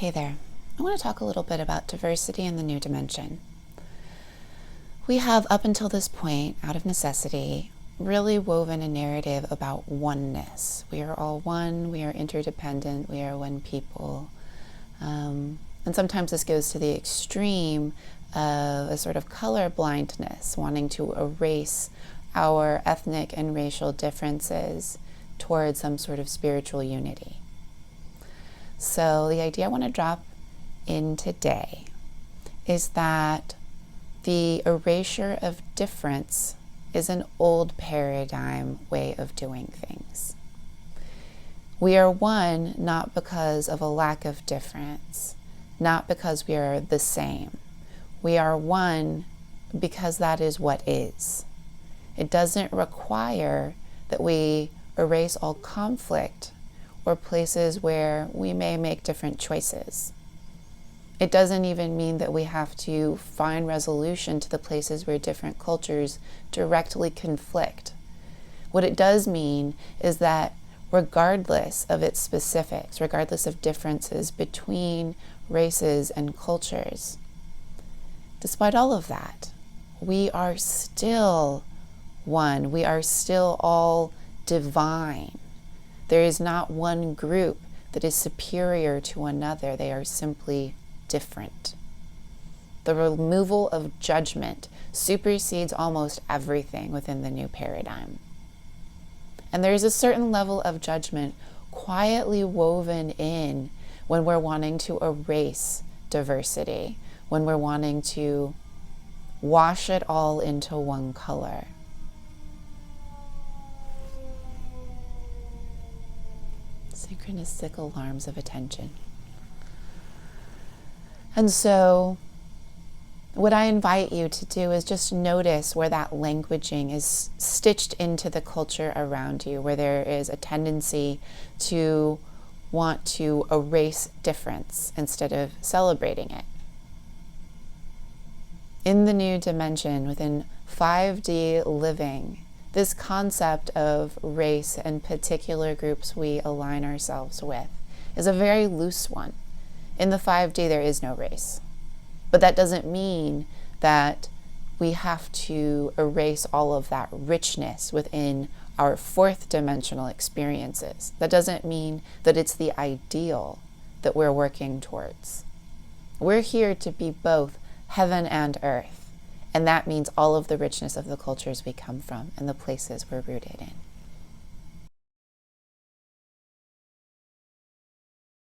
Hey there. I want to talk a little bit about diversity in the new dimension. We have, up until this point, out of necessity, really woven a narrative about oneness. We are all one, we are interdependent, we are one people. And sometimes this goes to the extreme of a sort of color blindness, wanting to erase our ethnic and racial differences towards some sort of spiritual unity. So the idea I want to drop in today is that the erasure of difference is an old paradigm way of doing things. We are one not because of a lack of difference, not because we are the same. We are one because that is what is. It doesn't require that we erase all conflict or places where we may make different choices. It doesn't even mean that we have to find resolution to the places where different cultures directly conflict. What it does mean is that regardless of its specifics, regardless of differences between races and cultures, despite all of that, we are still one. We are still all divine. There is not one group that is superior to another. They are simply different. The removal of judgment supersedes almost everything within the new paradigm. And there is a certain level of judgment quietly woven in when we're wanting to erase diversity, when we're wanting to wash it all into one color. Synchronistic alarms of attention. And so what I invite you to do is just notice where that languaging is stitched into the culture around you, where there is a tendency to want to erase difference instead of celebrating it. In the new dimension, within 5D living, this concept of race and particular groups we align ourselves with is a very loose one. In the 5D, there is no race. But that doesn't mean that we have to erase all of that richness within our fourth dimensional experiences. That doesn't mean that it's the ideal that we're working towards. We're here to be both heaven and earth. And that means all of the richness of the cultures we come from and the places we're rooted in.